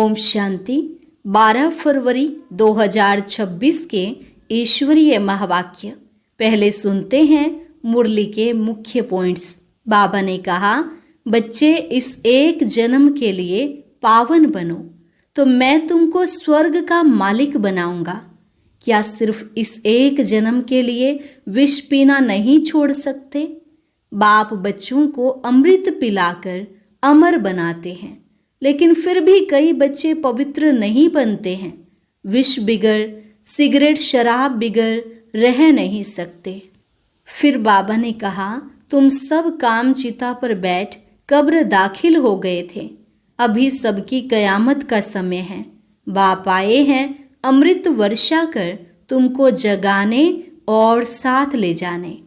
ओम शांति। 12 फरवरी 2026 के ईश्वरीय महावाक्य। पहले सुनते हैं मुरली के मुख्य पॉइंट्स। बाबा ने कहा, बच्चे इस एक जन्म के लिए पावन बनो तो मैं तुमको स्वर्ग का मालिक बनाऊंगा। क्या सिर्फ इस एक जन्म के लिए विष पीना नहीं छोड़ सकते? बाप बच्चों को अमृत पिलाकर अमर बनाते हैं, लेकिन फिर भी कई बच्चे पवित्र नहीं बनते हैं। विष बिगर, सिगरेट शराब बिगर रह नहीं सकते। फिर बाबा ने कहा, तुम सब काम चिता पर बैठ कब्र दाखिल हो गए थे। अभी सबकी कयामत का समय है। बाप आए हैं अमृत वर्षा कर तुमको जगाने और साथ ले जाने।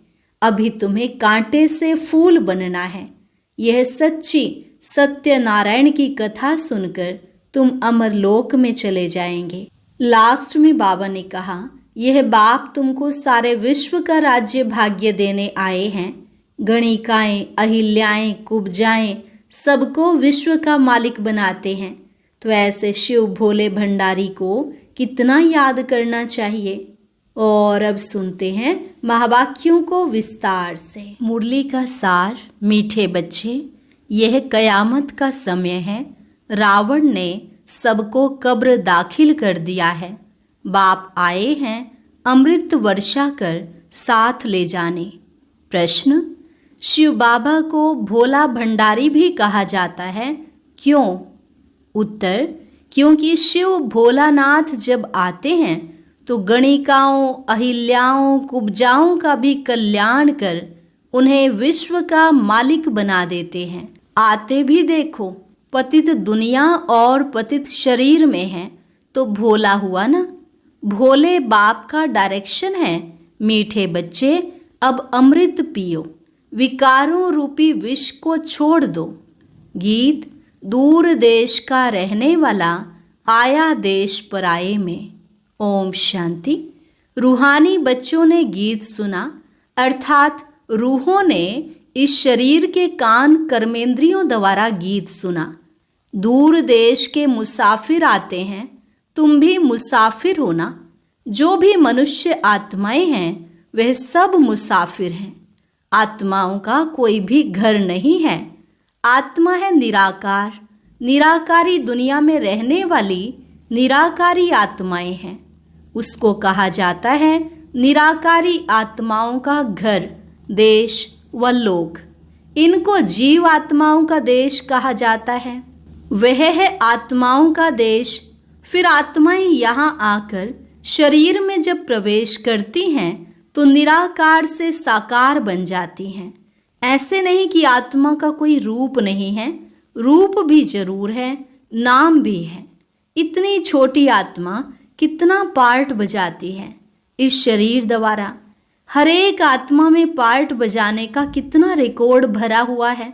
अभी तुम्हें कांटे से फूल बनना है। यह सच्ची सत्यनारायण की कथा सुनकर तुम अमरलोक में चले जाएंगे। लास्ट में बाबा ने कहा, यह बाप तुमको सारे विश्व का राज्य भाग्य देने आए हैं। गणिकाएं, अहिल्याएं, कुब्जाएं सबको विश्व का मालिक बनाते हैं। तो ऐसे शिव भोले भंडारी को कितना याद करना चाहिए। और अब सुनते हैं महावाक्यों को विस्तार से। मुरली का सार। मीठे बच्चे, यह कयामत का समय है। रावण ने सबको कब्र दाखिल कर दिया है। बाप आए हैं अमृत वर्षा कर साथ ले जाने। प्रश्न, शिव बाबा को भोला भंडारी भी कहा जाता है, क्यों? उत्तर, क्योंकि शिव भोलानाथ जब आते हैं तो गणिकाओं, अहिल्याओं, कुब्जाओं का भी कल्याण कर उन्हें विश्व का मालिक बना देते हैं। आते भी देखो, पतित दुनिया और पतित शरीर में है तो भोला हुआ ना। भोले बाप का डायरेक्शन है, मीठे बच्चे अब अमृत पियो, विकारों रूपी विष को छोड़ दो। गीत, दूर देश का रहने वाला आया देश पराये में। ओम शांति। रूहानी बच्चों ने गीत सुना, अर्थात रूहों ने इस शरीर के कान कर्मेंद्रियों द्वारा गीत सुना। दूर देश के मुसाफिर आते हैं, तुम भी मुसाफिर हो ना। जो भी मनुष्य आत्माएं हैं वह सब मुसाफिर हैं। आत्माओं का कोई भी घर नहीं है। आत्मा है निराकार। निराकारी दुनिया में रहने वाली निराकारी आत्माएं हैं। उसको कहा जाता है निराकारी आत्माओं का घर, देश व लोक। इनको जीव आत्माओं का देश कहा जाता है। वह है आत्माओं का देश। फिर आत्माएं यहाँ आकर शरीर में जब प्रवेश करती हैं तो निराकार से साकार बन जाती हैं। ऐसे नहीं कि आत्मा का कोई रूप नहीं है, रूप भी जरूर है, नाम भी है। इतनी छोटी आत्मा कितना पार्ट बजाती है इस शरीर द्वारा। हर एक आत्मा में पार्ट बजाने का कितना रिकॉर्ड भरा हुआ है।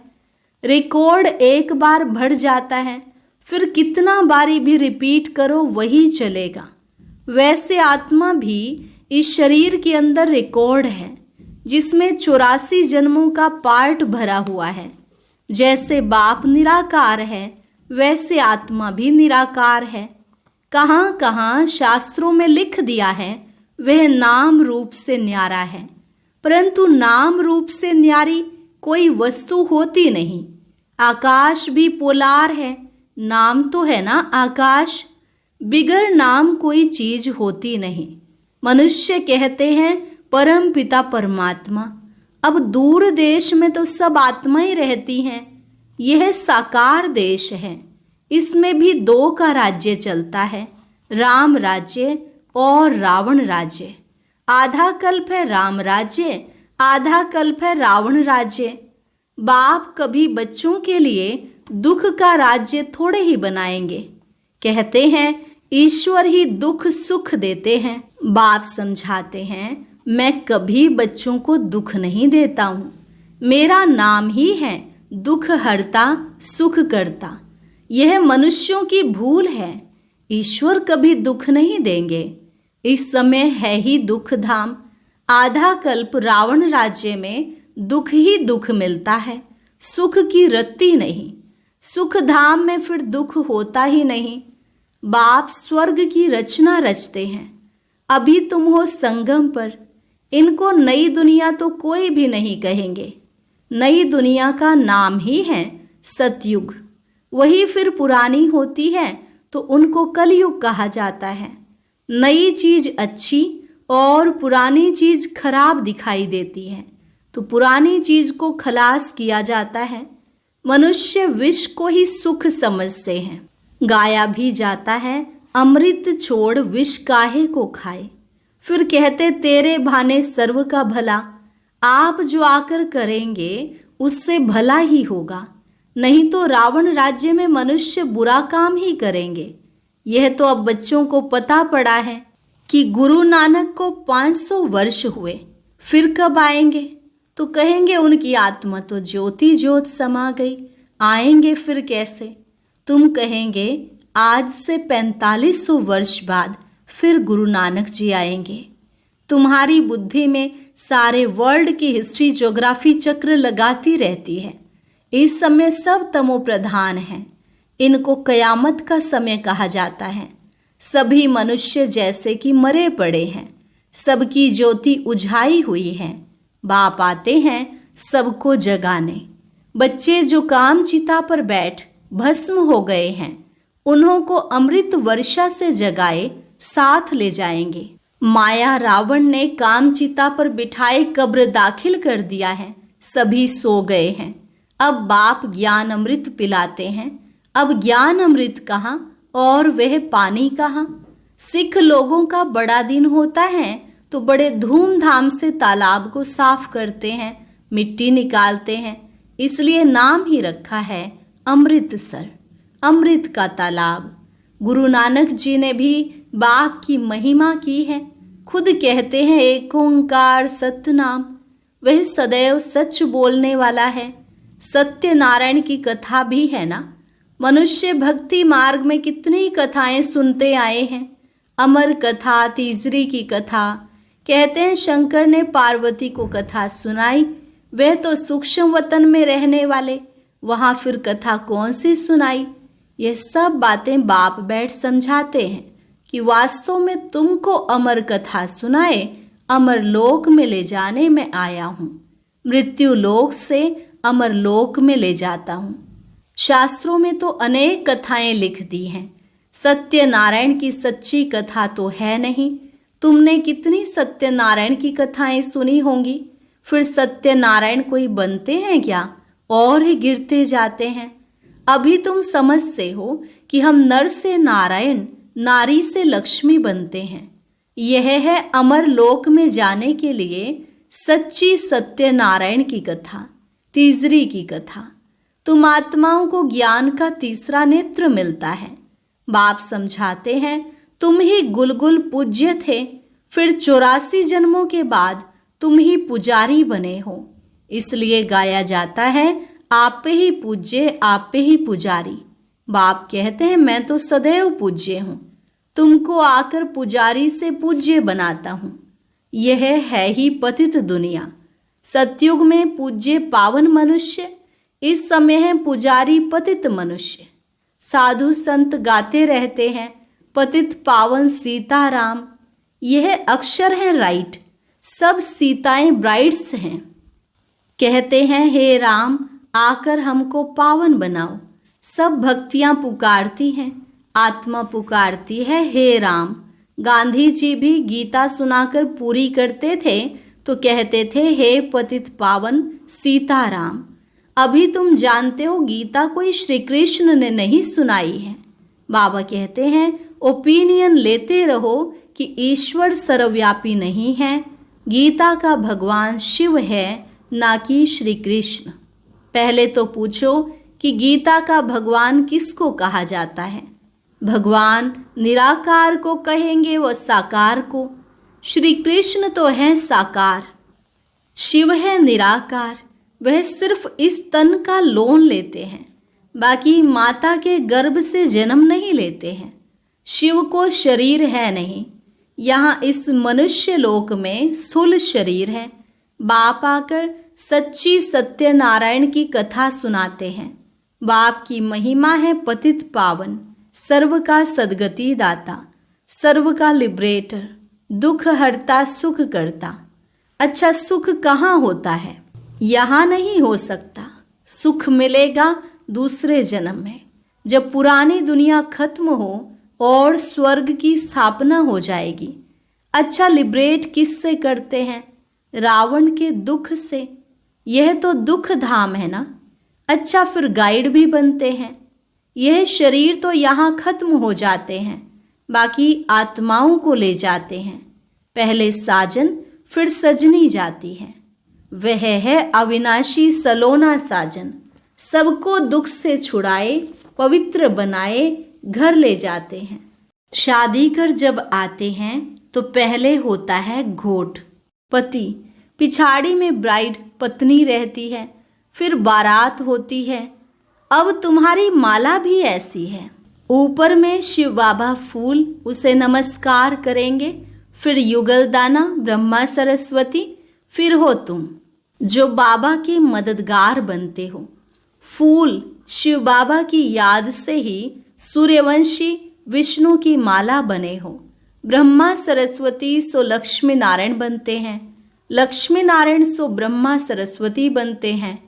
रिकॉर्ड एक बार भर जाता है, फिर कितना बारी भी रिपीट करो वही चलेगा। वैसे आत्मा भी इस शरीर के अंदर रिकॉर्ड है, जिसमें 84 जन्मों का पार्ट भरा हुआ है। जैसे बाप निराकार है, वैसे आत्मा भी निराकार है। कहाँ कहाँ शास्त्रों में लिख दिया है वह नाम रूप से न्यारा है, परंतु नाम रूप से न्यारी कोई वस्तु होती नहीं। आकाश भी पोलार है, नाम तो है ना आकाश। बिगर नाम कोई चीज होती नहीं। मनुष्य कहते हैं परम पिता परमात्मा। अब दूर देश में तो सब आत्माएं रहती हैं। यह साकार देश है। इसमें भी दो का राज्य चलता है, राम राज्य और रावण राज्य। आधा कल्प है राम राज्य, आधा कल्प है रावण राज्य। बाप कभी बच्चों के लिए दुख का राज्य थोड़े ही बनाएंगे। कहते हैं ईश्वर ही दुख सुख देते हैं। बाप समझाते हैं, मैं कभी बच्चों को दुख नहीं देता हूँ। मेरा नाम ही है दुख हरता सुख करता। यह मनुष्यों की भूल है। ईश्वर कभी दुख नहीं देंगे। इस समय है ही दुख धाम। आधा कल्प रावण राज्य में दुख ही दुख मिलता है, सुख की रत्ती नहीं। सुख धाम में फिर दुख होता ही नहीं। बाप स्वर्ग की रचना रचते हैं। अभी तुम हो संगम पर। इनको नई दुनिया तो कोई भी नहीं कहेंगे। नई दुनिया का नाम ही है सतयुग। वही फिर पुरानी होती है तो उनको कलयुग कहा जाता है। नई चीज अच्छी और पुरानी चीज खराब दिखाई देती है तो पुरानी चीज को खलास किया जाता है। मनुष्य विष को ही सुख समझते हैं। गाया भी जाता है, अमृत छोड़ विष काहे को खाए। फिर कहते तेरे भाने सर्व का भला। आप जो आकर करेंगे उससे भला ही होगा, नहीं तो रावण राज्य में मनुष्य बुरा काम ही करेंगे। यह तो अब बच्चों को पता पड़ा है कि गुरु नानक को 500 वर्ष हुए, फिर कब आएंगे? तो कहेंगे उनकी आत्मा तो ज्योति ज्योत समा गई, आएंगे फिर कैसे? तुम कहेंगे आज से 4500 वर्ष बाद फिर गुरु नानक जी आएंगे। तुम्हारी बुद्धि में सारे वर्ल्ड की हिस्ट्री ज्योग्राफी चक्र लगाती रहती है। इस समय सब तमो प्रधान हैं। इनको कयामत का समय कहा जाता है। सभी मनुष्य जैसे कि मरे पड़े हैं, सबकी ज्योति उझाई हुई है। बाप आते हैं सबको जगाने। बच्चे जो काम चिता पर बैठ भस्म हो गए हैं, उन्हों को अमृत वर्षा से जगाए साथ ले जाएंगे। माया रावण ने काम चिता पर बिठाए कब्र दाखिल कर दिया है, सभी सो गए हैं। अब बाप ज्ञान अमृत पिलाते हैं। अब ज्ञान अमृत कहाँ और वह पानी कहाँ? सिख लोगों का बड़ा दिन होता है तो बड़े धूमधाम से तालाब को साफ करते हैं, मिट्टी निकालते हैं। इसलिए नाम ही रखा है अमृतसर, अमृत का तालाब। गुरु नानक जी ने भी बाप की महिमा की है। खुद कहते हैं एक ओंकार सतनाम, वह सदैव सच बोलने वाला है। सत्यनारायण की कथा भी है ना। मनुष्य भक्ति मार्ग में कितनी कथाएं सुनते आए हैं। अमर कथा, तीसरी की कथा। कहते हैं शंकर ने पार्वती को कथा सुनाई, वह तो सूक्ष्म वतन में रहने वाले, वहाँ फिर कथा कौन सी सुनाई? यह सब बातें बाप बैठ समझाते हैं कि वास्तव में तुमको अमर कथा सुनाए अमर लोक में ले जाने में आया हूँ। मृत्यु लोक से अमर लोक में ले जाता हूँ। शास्त्रों में तो अनेक कथाएं लिख दी हैं। सत्यनारायण की सच्ची कथा तो है नहीं। तुमने कितनी सत्यनारायण की कथाएं सुनी होंगी। फिर सत्यनारायण कोई बनते हैं क्या और ही गिरते जाते हैं? अभी तुम समझते हो कि हम नर से नारायण, नारी से लक्ष्मी बनते हैं। यह है अमर लोक में जाने के लिए सच्ची सत्यनारायण की कथा, तीसरी की कथा। तुम आत्माओं को ज्ञान का तीसरा नेत्र मिलता है। बाप समझाते हैं तुम ही गुलगुल पूज्य थे, फिर 84 जन्मों के बाद तुम ही पुजारी बने हो। इसलिए गाया जाता है आप पे ही पूज्य, आप पे ही पुजारी। बाप कहते हैं मैं तो सदैव पूज्य हूँ, तुमको आकर पुजारी से पूज्य बनाता हूँ। यह है ही पतित दुनिया। सतयुग में पूज्य पावन मनुष्य, इस समय है पुजारी पतित मनुष्य। साधु संत गाते रहते हैं पतित पावन सीताराम। यह अक्षर है राइट, सब सीताएं ब्राइड्स हैं। कहते हैं हे राम आकर हमको पावन बनाओ। सब भक्तियां पुकारती हैं, आत्मा पुकारती है हे राम। गांधी जी भी गीता सुनाकर पूरी करते थे तो कहते थे हे पतित पावन सीताराम। अभी तुम जानते हो गीता कोई श्री कृष्ण ने नहीं सुनाई है। बाबा कहते हैं ओपिनियन लेते रहो कि ईश्वर सर्वव्यापी नहीं है। गीता का भगवान शिव है, ना कि श्री कृष्ण। पहले तो पूछो कि गीता का भगवान किसको कहा जाता है? भगवान निराकार को कहेंगे, व साकार को। श्री कृष्ण तो है साकार, शिव है निराकार। वह सिर्फ इस तन का लोन लेते हैं, बाकी माता के गर्भ से जन्म नहीं लेते हैं। शिव को शरीर है नहीं। यहाँ इस मनुष्य लोक में स्थूल शरीर है। बाप आकर सच्ची सत्यनारायण की कथा सुनाते हैं। बाप की महिमा है पतित पावन। सर्व का सद्गति दाता, सर्व का लिबरेटर, दुख हरता सुख करता। अच्छा, सुख कहाँ होता है? यहाँ नहीं हो सकता। सुख मिलेगा दूसरे जन्म में, जब पुरानी दुनिया खत्म हो और स्वर्ग की स्थापना हो जाएगी। अच्छा, लिबरेट किससे करते हैं? रावण के दुख से। यह तो दुख धाम है ना। अच्छा, फिर गाइड भी बनते हैं। यह शरीर तो यहाँ खत्म हो जाते हैं, बाकी आत्माओं को ले जाते हैं। पहले साजन फिर सजनी जाती है। वह है अविनाशी सलोना साजन, सबको दुख से छुड़ाए, पवित्र बनाए, घर ले जाते हैं। शादी कर जब आते हैं तो पहले होता है घोट, पति, पिछाड़ी में ब्राइड पत्नी रहती है, फिर बारात होती है। अब तुम्हारी माला भी ऐसी है। ऊपर में शिव बाबा फूल, उसे नमस्कार करेंगे, फिर युगल दाना ब्रह्मा सरस्वती, फिर हो तुम जो बाबा के मददगार बनते हो। फूल शिव बाबा की याद से ही सूर्यवंशी विष्णु की माला बने हो। ब्रह्मा सरस्वती सो लक्ष्मी नारायण बनते हैं, लक्ष्मी नारायण सो ब्रह्मा सरस्वती बनते हैं।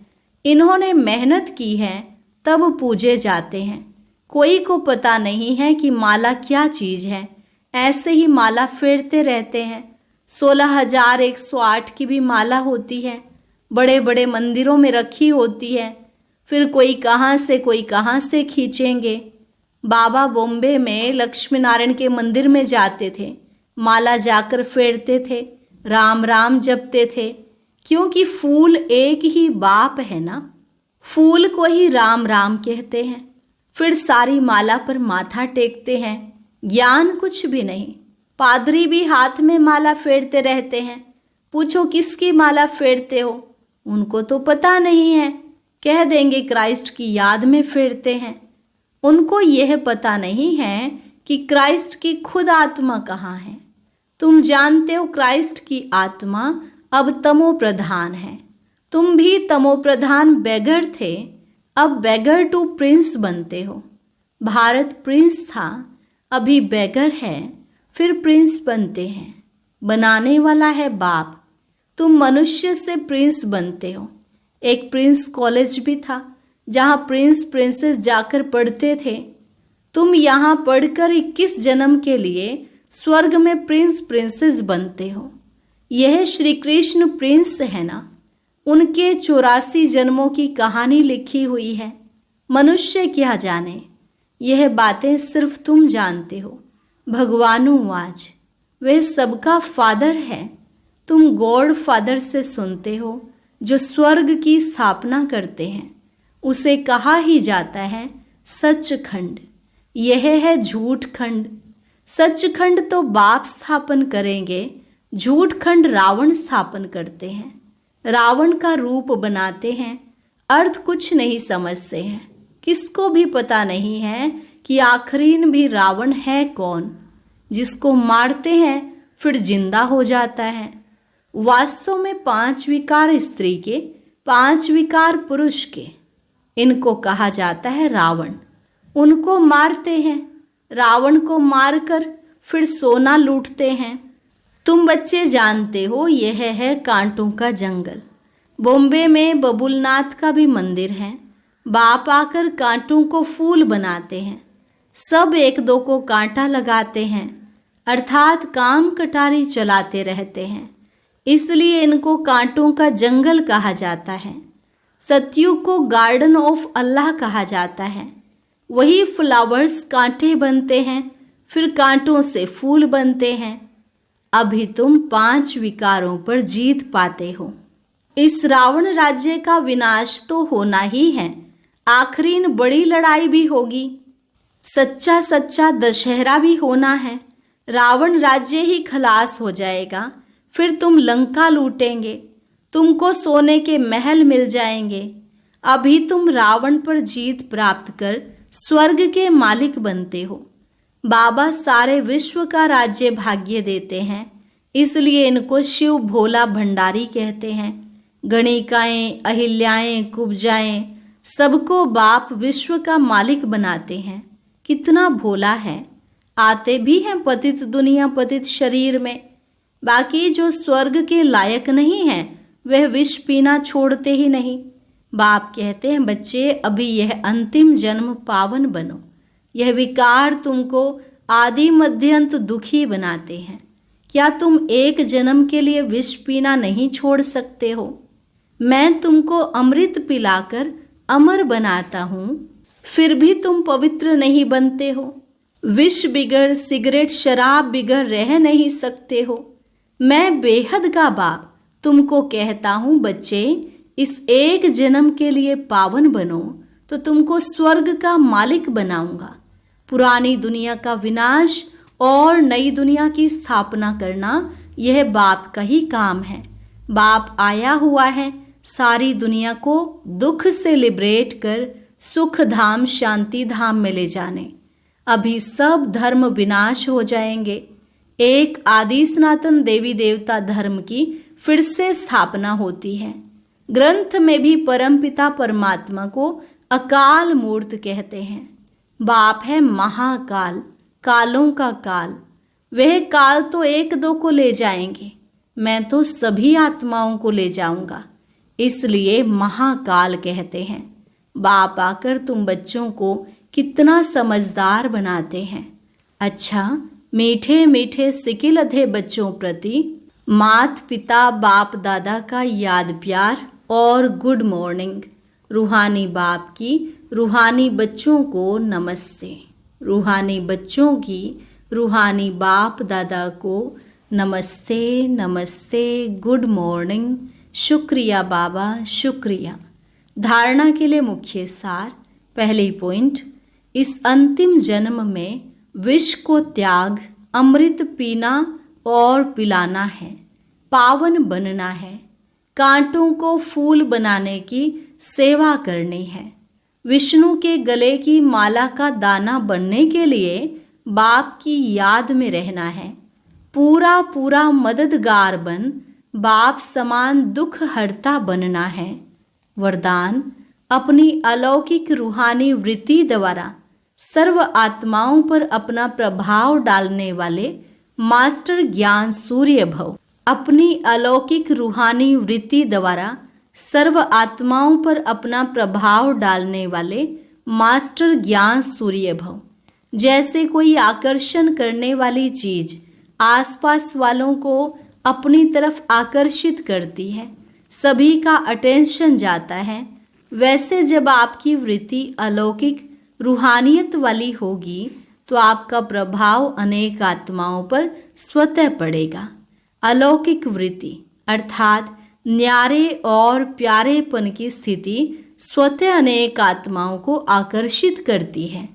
इन्होंने मेहनत की है तब पूजे जाते हैं। कोई को पता नहीं है कि माला क्या चीज़ है, ऐसे ही माला फेरते रहते हैं। 16,108 की भी माला होती है, बड़े बड़े मंदिरों में रखी होती है। फिर कोई कहाँ से खींचेंगे। बाबा बॉम्बे में लक्ष्मी नारायण के मंदिर में जाते थे, माला जाकर फेरते थे, राम राम जपते थे, क्योंकि फूल एक ही बाप है ना। फूल को ही राम राम कहते हैं। फिर सारी माला पर माथा टेकते हैं। ज्ञान कुछ भी नहीं। पादरी भी हाथ में माला फेरते रहते हैं। पूछो किसकी माला फेरते हो? उनको तो पता नहीं है, कह देंगे क्राइस्ट की याद में फेरते हैं। उनको यह पता नहीं है कि क्राइस्ट की खुद आत्मा कहाँ है। तुम जानते हो क्राइस्ट की आत्मा अब तमो प्रधान है। तुम भी तमो प्रधान बेगर थे, अब बेगर टू प्रिंस बनते हो। भारत प्रिंस था, अभी बेगर है, फिर प्रिंस बनते हैं। बनाने वाला है बाप। तुम मनुष्य से प्रिंस बनते हो। एक प्रिंस कॉलेज भी था जहाँ प्रिंस प्रिंसेस जाकर पढ़ते थे। तुम यहाँ पढ़कर 21 जन्म के लिए स्वर्ग में प्रिंस प्रिंसेस बनते हो। यह श्री कृष्ण प्रिंस है ना। उनके 84 जन्मों की कहानी लिखी हुई है। मनुष्य क्या जाने, यह बातें सिर्फ तुम जानते हो। भगवानु आज वह सबका फादर है। तुम गॉड फादर से सुनते हो, जो स्वर्ग की स्थापना करते हैं। उसे कहा ही जाता है सचखंड। यह है झूठ खंड। सचखंड तो बाप स्थापन करेंगे, झूठ खंड रावण स्थापन करते हैं। रावण का रूप बनाते हैं, अर्थ कुछ नहीं समझते हैं। किसको भी पता नहीं है कि आखिरीन भी रावण है कौन। जिसको मारते हैं फिर जिंदा हो जाता है। वास्तव में 5 विकार स्त्री के, 5 विकार पुरुष के। इनको कहा जाता है रावण। उनको मारते हैं, रावण को मारकर फिर सोना लूटते हैं। तुम बच्चे जानते हो यह है कांटों का जंगल। बॉम्बे में बबुलनाथ का भी मंदिर है। बाप आकर कांटों को फूल बनाते हैं। सब एक दो को कांटा लगाते हैं, अर्थात काम कटारी चलाते रहते हैं। इसलिए इनको कांटों का जंगल कहा जाता है। सतयुग को गार्डन ऑफ अल्लाह कहा जाता है। वही फ्लावर्स कांटे बनते हैं, फिर कांटों से फूल बनते हैं। अभी तुम 5 विकारों पर जीत पाते हो। इस रावण राज्य का विनाश तो होना ही है। आखिरीन बड़ी लड़ाई भी होगी। सच्चा सच्चा दशहरा भी होना है। रावण राज्य ही खलास हो जाएगा। फिर तुम लंका लूटेंगे, तुमको सोने के महल मिल जाएंगे। अभी तुम रावण पर जीत प्राप्त कर स्वर्ग के मालिक बनते हो। बाबा सारे विश्व का राज्य भाग्य देते हैं, इसलिए इनको शिव भोला भंडारी कहते हैं। गणिकाएं, अहिल्याएं, कुब्जाएं, सबको बाप विश्व का मालिक बनाते हैं। कितना भोला है। आते भी हैं पतित दुनिया पतित शरीर में। बाकी जो स्वर्ग के लायक नहीं हैं वह विष पीना छोड़ते ही नहीं। बाप कहते हैं बच्चे अभी यह अंतिम जन्म पावन बनो। यह विकार तुमको आदि मध्यंत दुखी बनाते हैं। क्या तुम एक जन्म के लिए विष पीना नहीं छोड़ सकते हो? मैं तुमको अमृत पिलाकर अमर बनाता हूँ, फिर भी तुम पवित्र नहीं बनते हो। विष बिगर सिगरेट शराब बिगर रह नहीं सकते हो। मैं बेहद का बाप तुमको कहता हूँ बच्चे, इस एक जन्म के लिए पावन बनो तो तुमको स्वर्ग का मालिक बनाऊंगा। पुरानी दुनिया का विनाश और नई दुनिया की स्थापना करना यह बाप का ही काम है। बाप आया हुआ है सारी दुनिया को दुख से लिबरेट कर सुख धाम शांति धाम में ले जाने। अभी सब धर्म विनाश हो जाएंगे। एक आदि सनातन देवी देवता धर्म की फिर से स्थापना होती है। ग्रंथ में भी परमपिता परमात्मा को अकाल मूर्त कहते हैं। बाप है महाकाल, कालों का काल। वह काल तो एक दो को ले जाएंगे, मैं तो सभी आत्माओं को ले जाऊंगा, इसलिए महाकाल कहते हैं। बाप आकर तुम बच्चों को कितना समझदार बनाते हैं। अच्छा, मीठे मीठे सिकिलधे बच्चों प्रति मात पिता बाप दादा का याद प्यार और गुड मॉर्निंग। रूहानी बाप की रूहानी बच्चों को नमस्ते। रूहानी बच्चों की रूहानी बाप दादा को नमस्ते नमस्ते, गुड मॉर्निंग, शुक्रिया बाबा शुक्रिया। धारणा के लिए मुख्य सार। पहली पॉइंट, इस अंतिम जन्म में विष को त्याग अमृत पीना और पिलाना है, पावन बनना है। कांटों को फूल बनाने की सेवा करनी है। विष्णु के गले की माला का दाना बनने के लिए बाप की याद में रहना है। पूरा पूरा मददगार बन बाप समान दुख हरता बनना है। वरदान, अपनी अलौकिक रूहानी वृत्ति द्वारा सर्व आत्माओं पर अपना प्रभाव डालने वाले मास्टर ज्ञान सूर्य भव। अपनी अलौकिक रूहानी वृत्ति द्वारा सर्व आत्माओं पर अपना प्रभाव डालने वाले मास्टर ज्ञान सूर्य भव। जैसे कोई आकर्षण करने वाली चीज आसपास वालों को अपनी तरफ आकर्षित करती है, सभी का अटेंशन जाता है, वैसे जब आपकी वृत्ति अलौकिक रूहानियत वाली होगी तो आपका प्रभाव अनेक आत्माओं पर स्वतः पड़ेगा। अलौकिक वृत्ति अर्थात न्यारे और प्यारेपन की स्थिति स्वतः अनेक आत्माओं को आकर्षित करती है।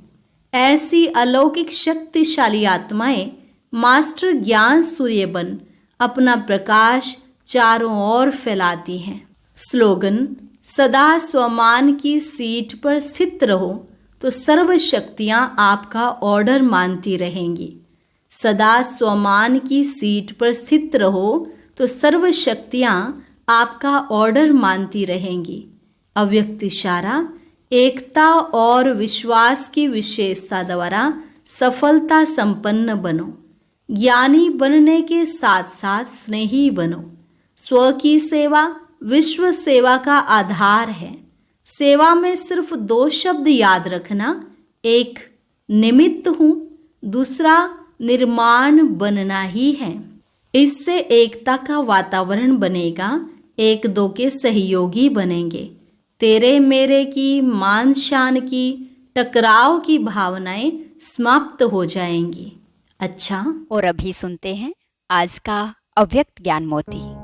ऐसी अलौकिक शक्तिशाली आत्माएं मास्टर ज्ञान सूर्य बन अपना प्रकाश चारों ओर फैलाती हैं। स्लोगन, सदा स्वमान की सीट पर स्थित रहो तो सर्व शक्तियां आपका ऑर्डर मानती रहेंगी। सदा स्वमान की सीट पर स्थित रहो तो सर्व शक्तियां आपका ऑर्डर मानती रहेंगी। अव्यक्त इशारा, एकता और विश्वास की विशेषता द्वारा सफलता संपन्न बनो। ज्ञानी बनने के साथ साथ स्नेही बनो। स्व की सेवा विश्व सेवा का आधार है। सेवा में सिर्फ दो शब्द याद रखना, एक निमित्त हूँ, दूसरा निर्माण बनना ही है। इससे एकता का वातावरण बनेगा, एक दो के सहयोगी बनेंगे। तेरे मेरे की मान शान की टकराव की भावनाएं समाप्त हो जाएंगी। अच्छा, और अभी सुनते हैं आज का अव्यक्त ज्ञान मोती।